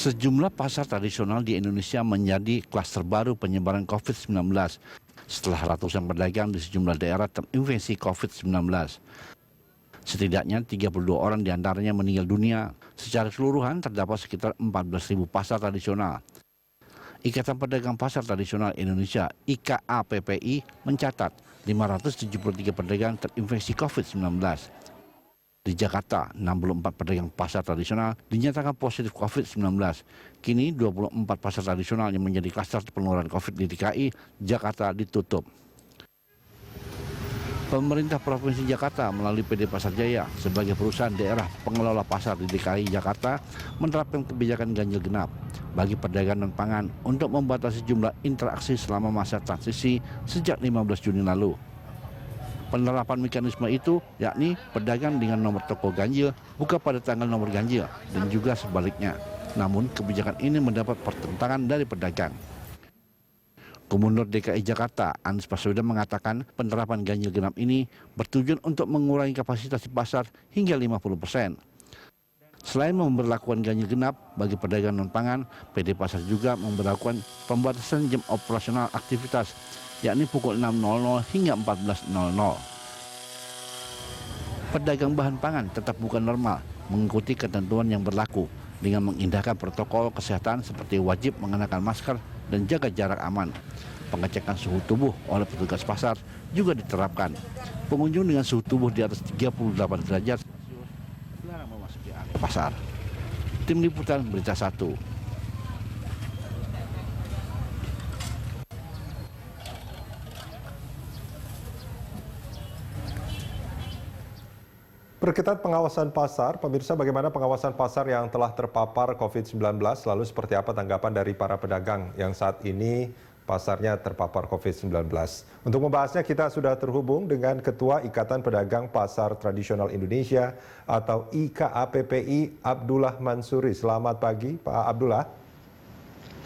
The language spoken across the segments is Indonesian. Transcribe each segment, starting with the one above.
Sejumlah pasar tradisional di Indonesia menjadi klaster baru penyebaran COVID-19 setelah ratusan pedagang di sejumlah daerah terinfeksi COVID-19. Setidaknya 32 orang diantaranya meninggal dunia. Secara keseluruhan terdapat sekitar 14.000 pasar tradisional. Ikatan Pedagang Pasar Tradisional Indonesia (IKAPPI) mencatat 573 pedagang terinfeksi COVID-19. Di Jakarta, 64 pedagang pasar tradisional dinyatakan positif COVID-19. Kini 24 pasar tradisional yang menjadi klaster penularan COVID di DKI Jakarta ditutup. Pemerintah Provinsi Jakarta melalui PD Pasar Jaya sebagai perusahaan daerah pengelola pasar di DKI Jakarta menerapkan kebijakan ganjil genap bagi pedagang non pangan untuk membatasi jumlah interaksi selama masa transisi sejak 15 Juni lalu. Penerapan mekanisme itu yakni pedagang dengan nomor toko ganjil buka pada tanggal nomor ganjil dan juga sebaliknya. Namun kebijakan ini mendapat pertentangan dari pedagang. Gubernur DKI Jakarta Anies Baswedan mengatakan penerapan ganjil genap ini bertujuan untuk mengurangi kapasitas di pasar hingga 50%. Selain memberlakukan ganjil genap bagi pedagang non-pangan, PD Pasar juga memberlakukan pembatasan jam operasional aktivitas, yakni pukul 6.00 hingga 14.00. Pedagang bahan pangan tetap buka normal, mengikuti ketentuan yang berlaku dengan mengindahkan protokol kesehatan seperti wajib mengenakan masker dan jaga jarak aman. Pengecekan suhu tubuh oleh petugas pasar juga diterapkan. Pengunjung dengan suhu tubuh di atas 38 derajat dilarang memasuki area pasar. Tim Liputan Berita 1. Perketat pengawasan pasar, pemirsa, bagaimana pengawasan pasar yang telah terpapar COVID-19, lalu seperti apa tanggapan dari para pedagang yang saat ini pasarnya terpapar COVID-19. Untuk membahasnya kita sudah terhubung dengan Ketua Ikatan Pedagang Pasar Tradisional Indonesia atau IKAPPI, Abdullah Mansuri. Selamat pagi Pak Abdullah.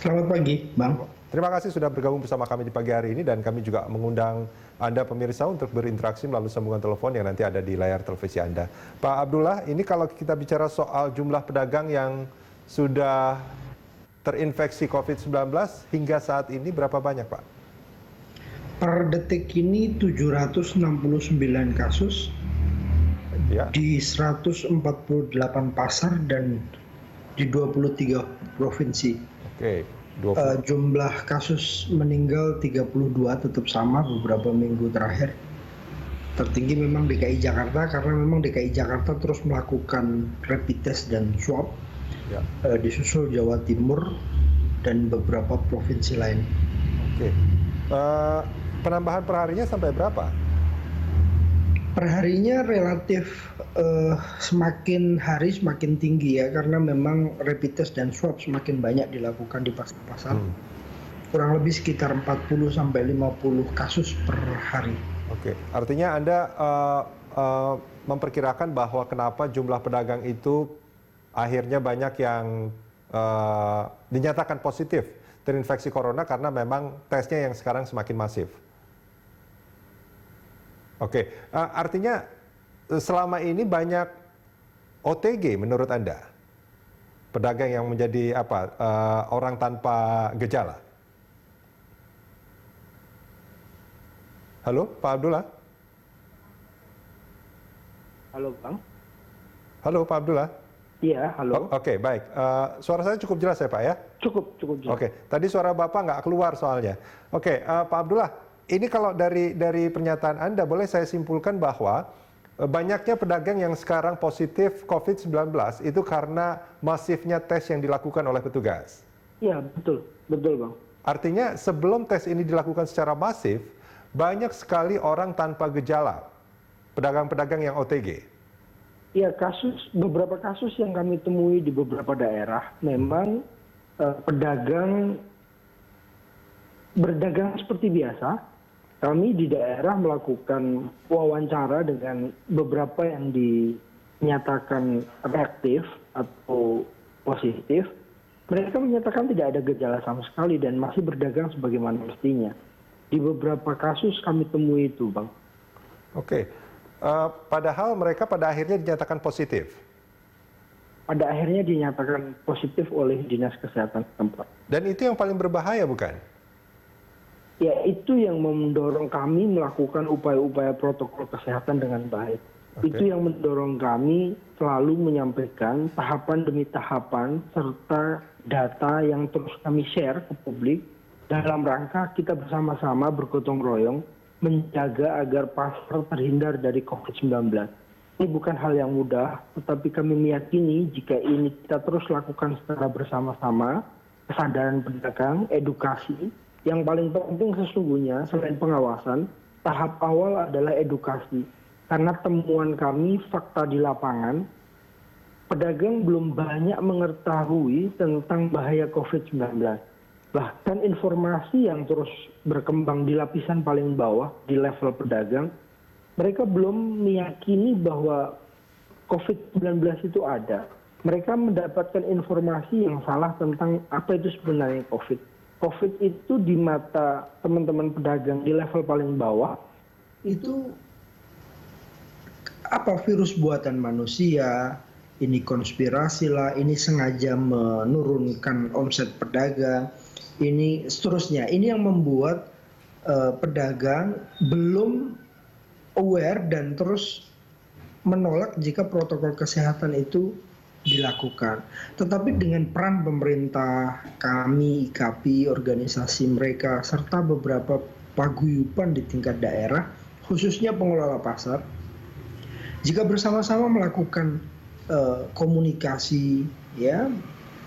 Selamat pagi Bang. Terima kasih sudah bergabung bersama kami di pagi hari ini, dan kami juga mengundang Anda pemirsa untuk berinteraksi melalui sambungan telepon yang nanti ada di layar televisi Anda. Pak Abdullah, ini kalau kita bicara soal jumlah pedagang yang sudah terinfeksi COVID-19 hingga saat ini berapa banyak Pak? Per detik ini 769 kasus ya, di 148 pasar dan di 23 provinsi. Oke. Jumlah kasus meninggal 32 tetap sama beberapa minggu terakhir. Tertinggi memang DKI Jakarta karena memang DKI Jakarta terus melakukan rapid test dan swab. Ya. Disusul Jawa Timur dan beberapa provinsi lain. Oke. Penambahan perharinya sampai berapa? Perharinya relatif semakin hari semakin tinggi ya, karena memang rapid test dan swab semakin banyak dilakukan di pasar-pasar. Kurang lebih sekitar 40 sampai 50 kasus per hari. Oke, artinya Anda memperkirakan bahwa kenapa jumlah pedagang itu akhirnya banyak yang dinyatakan positif terinfeksi corona karena memang tesnya yang sekarang semakin masif. Oke, artinya selama ini banyak OTG menurut Anda? Pedagang yang menjadi orang tanpa gejala? Halo, Pak Abdullah? Halo Bang. Halo Pak Abdullah? Iya, halo. Oke, baik. Suara saya cukup jelas ya Pak ya? Cukup jelas. Oke, tadi suara Bapak nggak keluar soalnya. Oke, Pak Abdullah, ini kalau dari pernyataan Anda, boleh saya simpulkan bahwa banyaknya pedagang yang sekarang positif COVID-19 itu karena masifnya tes yang dilakukan oleh petugas? Iya, betul Bang. Artinya sebelum tes ini dilakukan secara masif, banyak sekali orang tanpa gejala, pedagang-pedagang yang OTG. Ya, beberapa kasus yang kami temui di beberapa daerah, memang pedagang berdagang seperti biasa. Kami di daerah melakukan wawancara dengan beberapa yang dinyatakan reaktif atau positif. Mereka menyatakan tidak ada gejala sama sekali dan masih berdagang sebagaimana mestinya. Di beberapa kasus kami temui itu, Bang. Oke. Padahal mereka pada akhirnya dinyatakan positif. pada akhirnya dinyatakan positif oleh Dinas Kesehatan setempat. Dan itu yang paling berbahaya, bukan? Ya, itu yang mendorong kami melakukan upaya-upaya protokol kesehatan dengan baik. Oke. Itu yang mendorong kami selalu menyampaikan tahapan demi tahapan serta data yang terus kami share ke publik dalam rangka kita bersama-sama bergotong royong menjaga agar pasar terhindar dari COVID-19. Ini bukan hal yang mudah, tetapi kami meyakini jika ini kita terus lakukan secara bersama-sama, kesadaran pedagang, edukasi, yang paling penting sesungguhnya selain pengawasan, tahap awal adalah edukasi. Karena temuan kami, fakta di lapangan, pedagang belum banyak mengetahui tentang bahaya COVID-19. Bahkan informasi yang terus berkembang di lapisan paling bawah, di level pedagang, mereka belum meyakini bahwa COVID-19 itu ada. Mereka mendapatkan informasi yang salah tentang apa itu sebenarnya COVID. COVID itu di mata teman-teman pedagang di level paling bawah, itu apa virus buatan manusia, ini konspirasi lah, ini sengaja menurunkan omset pedagang, ini seterusnya. Ini yang membuat pedagang belum aware dan terus menolak jika protokol kesehatan itu dilakukan. Tetapi dengan peran pemerintah, kami, IKAPI, organisasi mereka, serta beberapa paguyuban di tingkat daerah, khususnya pengelola pasar, jika bersama-sama melakukan komunikasi, ya,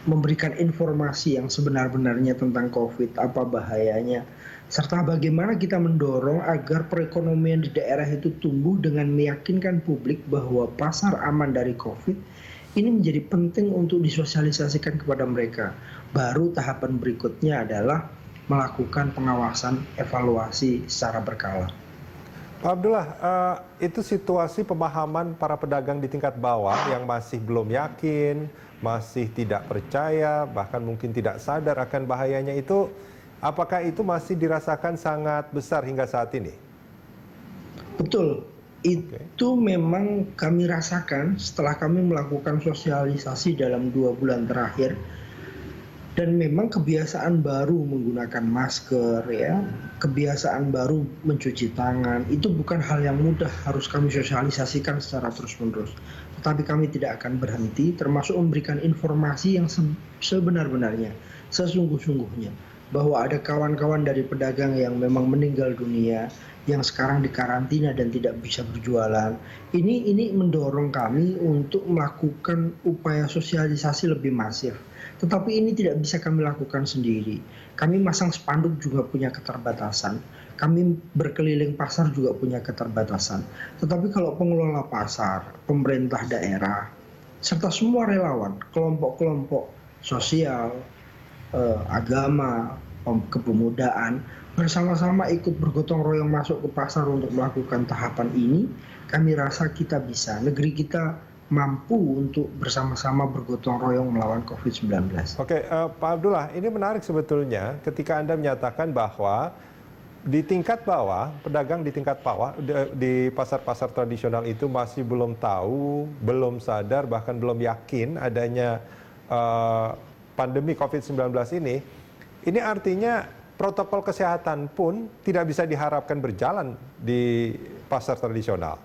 memberikan informasi yang sebenar-benarnya tentang COVID, apa bahayanya, serta bagaimana kita mendorong agar perekonomian di daerah itu tumbuh dengan meyakinkan publik bahwa pasar aman dari COVID, ini menjadi penting untuk disosialisasikan kepada mereka. Baru tahapan berikutnya adalah melakukan pengawasan evaluasi secara berkala. Pak Abdullah, itu situasi pemahaman para pedagang di tingkat bawah yang masih belum yakin, masih tidak percaya, bahkan mungkin tidak sadar akan bahayanya itu, apakah itu masih dirasakan sangat besar hingga saat ini? Betul, itu memang kami rasakan setelah kami melakukan sosialisasi dalam 2 bulan terakhir. Dan memang kebiasaan baru menggunakan masker, ya, kebiasaan baru mencuci tangan, itu bukan hal yang mudah, harus kami sosialisasikan secara terus-menerus. Tetapi kami tidak akan berhenti, termasuk memberikan informasi yang sebenar-benarnya, sesungguh-sungguhnya, bahwa ada kawan-kawan dari pedagang yang memang meninggal dunia, yang sekarang dikarantina dan tidak bisa berjualan. Ini mendorong kami untuk melakukan upaya sosialisasi lebih masif. Tetapi ini tidak bisa kami lakukan sendiri. Kami masang spanduk juga punya keterbatasan. Kami berkeliling pasar juga punya keterbatasan. Tetapi kalau pengelola pasar, pemerintah daerah, serta semua relawan, kelompok-kelompok sosial, agama, kepemudaan, bersama-sama ikut bergotong royong masuk ke pasar untuk melakukan tahapan ini, kami rasa kita bisa. Negeri kita mampu untuk bersama-sama bergotong royong melawan COVID-19. Oke, Pak Abdullah, ini menarik sebetulnya ketika Anda menyatakan bahwa di tingkat bawah, pedagang di tingkat bawah, di pasar-pasar tradisional itu masih belum tahu, belum sadar, bahkan belum yakin adanya pandemi COVID-19 ini artinya protokol kesehatan pun tidak bisa diharapkan berjalan di pasar tradisional.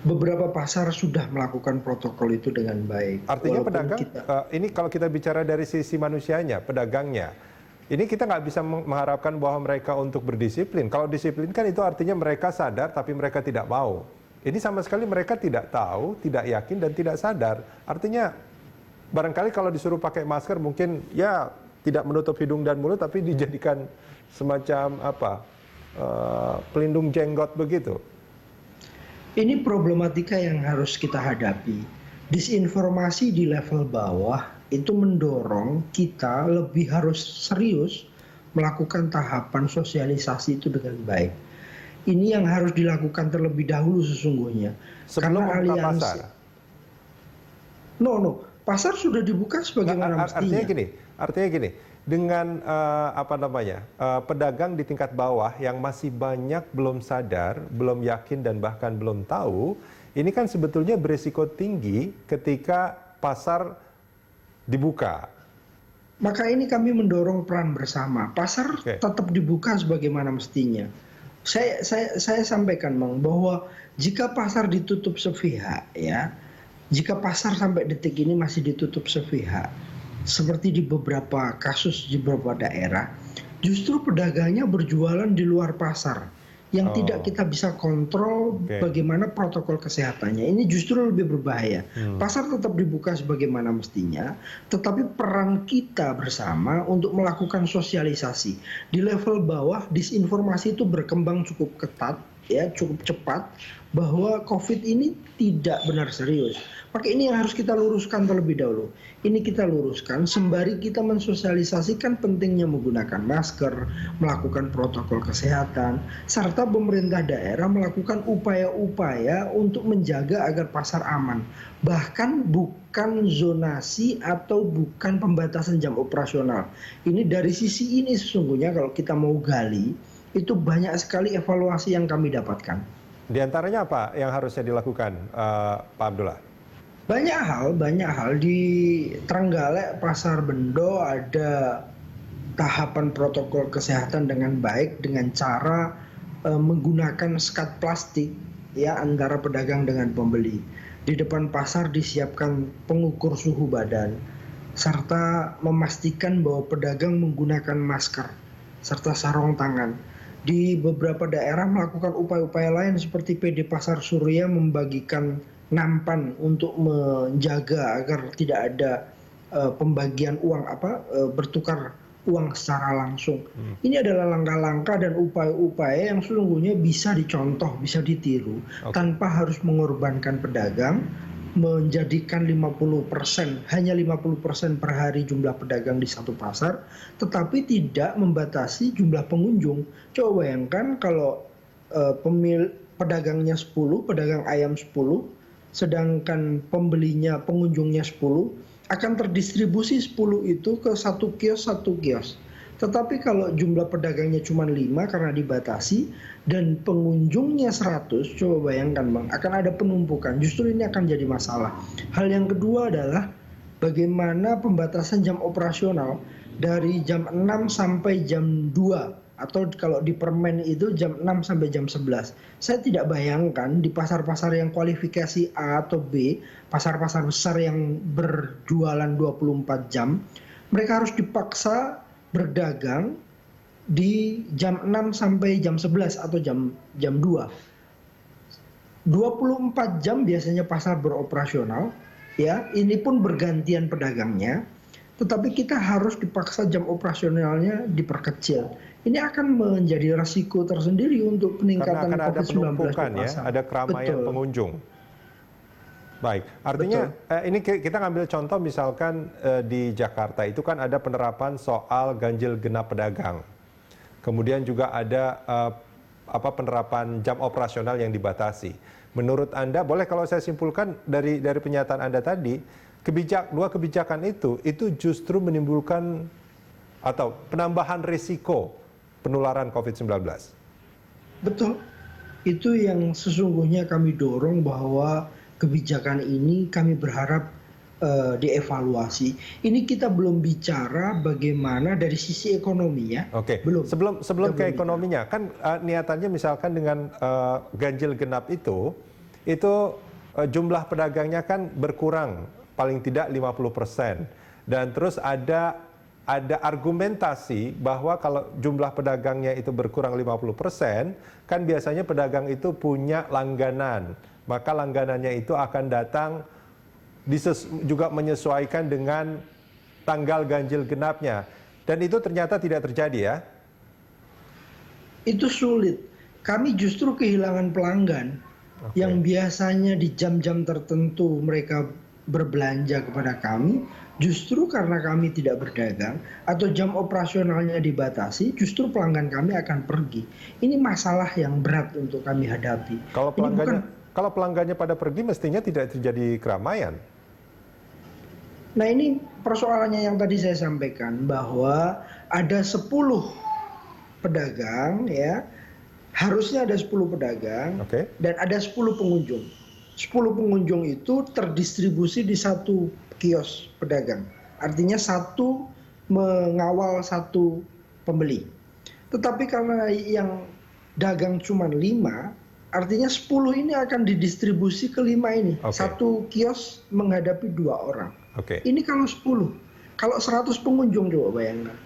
Beberapa pasar sudah melakukan protokol itu dengan baik. Artinya pedagang, ini kalau kita bicara dari sisi manusianya, pedagangnya, ini kita nggak bisa mengharapkan bahwa mereka untuk berdisiplin. Kalau disiplin kan itu artinya mereka sadar tapi mereka tidak mau. Ini sama sekali mereka tidak tahu, tidak yakin dan tidak sadar. Artinya barangkali kalau disuruh pakai masker mungkin ya tidak menutup hidung dan mulut tapi dijadikan semacam pelindung jenggot begitu. Ini problematika yang harus kita hadapi. Disinformasi di level bawah itu mendorong kita lebih harus serius melakukan tahapan sosialisasi itu dengan baik. Ini yang harus dilakukan terlebih dahulu sesungguhnya. Sebelum membuka pasar? No. Pasar sudah dibuka sebagaimana mestinya. Artinya gini, dengan pedagang di tingkat bawah yang masih banyak belum sadar, belum yakin dan bahkan belum tahu, ini kan sebetulnya berisiko tinggi ketika pasar dibuka? Maka ini kami mendorong peran bersama. Pasar tetap dibuka sebagaimana mestinya. Saya sampaikan, Bang, bahwa jika pasar ditutup sepihak, ya, jika pasar sampai detik ini masih ditutup sepihak, seperti di beberapa kasus di beberapa daerah, justru pedagangnya berjualan di luar pasar, yang tidak kita bisa kontrol bagaimana protokol kesehatannya. Ini justru lebih berbahaya. Pasar tetap dibuka sebagaimana mestinya, tetapi peran kita bersama untuk melakukan sosialisasi. Di level bawah, disinformasi itu berkembang cukup ketat, ya, cukup cepat, bahwa COVID ini tidak benar serius. Maka ini yang harus kita luruskan terlebih dahulu. Ini kita luruskan sembari kita mensosialisasikan pentingnya menggunakan masker, melakukan protokol kesehatan, serta pemerintah daerah melakukan upaya-upaya untuk menjaga agar pasar aman. Bahkan bukan zonasi atau bukan pembatasan jam operasional. Ini dari sisi ini sesungguhnya kalau kita mau gali, itu banyak sekali evaluasi yang kami dapatkan. Di antaranya apa yang harusnya dilakukan, Pak Abdullah? Banyak hal di Trenggalek, Pasar Bendo ada tahapan protokol kesehatan dengan baik dengan cara menggunakan sekat plastik, ya, antara pedagang dengan pembeli. Di depan pasar disiapkan pengukur suhu badan serta memastikan bahwa pedagang menggunakan masker serta sarung tangan. Di beberapa daerah melakukan upaya-upaya lain seperti PD Pasar Surya membagikan nampan untuk menjaga agar tidak ada pembagian uang bertukar uang secara langsung. Ini adalah langkah-langkah dan upaya-upaya yang sesungguhnya bisa dicontoh, bisa ditiru tanpa harus mengorbankan pedagang, menjadikan 50%, hanya 50% per hari jumlah pedagang di satu pasar, tetapi tidak membatasi jumlah pengunjung. Coba bayangkan kalau pedagangnya 10, pedagang ayam 10, sedangkan pembelinya, pengunjungnya 10, akan terdistribusi 10 itu ke satu kios. Tetapi kalau jumlah pedagangnya cuma 5 karena dibatasi dan pengunjungnya 100, coba bayangkan, Bang, akan ada penumpukan. Justru ini akan jadi masalah. Hal yang kedua adalah bagaimana pembatasan jam operasional dari jam 6 sampai jam 2 atau kalau di Permen itu jam 6 sampai jam 11. Saya tidak bayangkan di pasar-pasar yang kualifikasi A atau B, pasar-pasar besar yang berjualan 24 jam, mereka harus dipaksa berdagang di jam 6 sampai jam 11 atau jam 2. 24 jam biasanya pasar beroperasional, ya. Ini pun bergantian pedagangnya, tetapi kita harus dipaksa jam operasionalnya diperkecil. Ini akan menjadi resiko tersendiri untuk peningkatan karena akan ada COVID-19 penumpukan, di pasar. ya, ada keramaian pengunjung. Baik, artinya ini kita ngambil contoh misalkan di Jakarta itu kan ada penerapan soal ganjil genap pedagang. Kemudian juga ada penerapan jam operasional yang dibatasi. Menurut Anda, boleh kalau saya simpulkan dari pernyataan Anda tadi, dua kebijakan itu justru menimbulkan atau penambahan risiko penularan COVID-19. Betul. Itu yang sesungguhnya kami dorong bahwa kebijakan ini kami berharap dievaluasi. Ini kita belum bicara bagaimana dari sisi ekonomi, ya. Oke. Belum. Sebelum ke ekonominya, kan niatannya misalkan dengan ganjil genap itu jumlah pedagangnya kan berkurang paling tidak 50%. Dan terus ada argumentasi bahwa kalau jumlah pedagangnya itu berkurang 50%, kan biasanya pedagang itu punya langganan. Maka langganannya itu akan datang juga menyesuaikan dengan tanggal ganjil genapnya. Dan itu ternyata tidak terjadi, ya? Itu sulit. Kami justru kehilangan pelanggan yang biasanya di jam-jam tertentu mereka berbelanja kepada kami, justru karena kami tidak berdagang atau jam operasionalnya dibatasi, justru pelanggan kami akan pergi. Ini masalah yang berat untuk kami hadapi. Kalau pelanggannya pada pergi, mestinya tidak terjadi keramaian. Nah, ini persoalannya yang tadi saya sampaikan, bahwa ada 10 pedagang, ya, harusnya ada 10 pedagang dan ada 10 pengunjung. 10 pengunjung itu terdistribusi di satu kios pedagang. Artinya satu mengawal satu pembeli. Tetapi karena yang dagang cuma 5, artinya 10 ini akan didistribusi ke 5 ini. Satu kios menghadapi 2 orang. Ini kalau 10. Kalau 100 pengunjung coba bayangkan.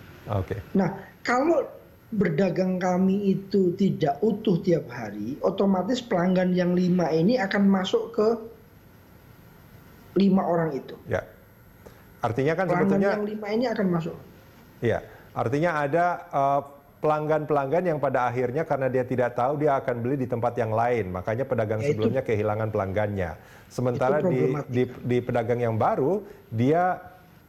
Nah, kalau berdagang kami itu tidak utuh tiap hari, otomatis pelanggan yang 5 ini akan masuk ke 5 orang itu. Ya. Artinya kan pelanggan sebetulnya yang 5 ini akan masuk. Iya, artinya ada pelanggan-pelanggan yang pada akhirnya karena dia tidak tahu dia akan beli di tempat yang lain, makanya pedagang sebelumnya kehilangan pelanggannya. Sementara di pedagang yang baru dia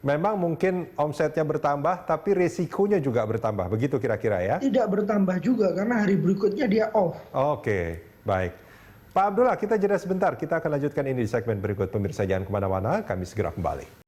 memang mungkin omsetnya bertambah, tapi risikonya juga bertambah. Begitu kira-kira ya? Tidak bertambah juga karena hari berikutnya dia off. Oke, baik. Pak Abdullah, kita jeda sebentar. Kita akan lanjutkan ini di segmen berikut. Pemirsa jangan kemana-mana, kami segera kembali.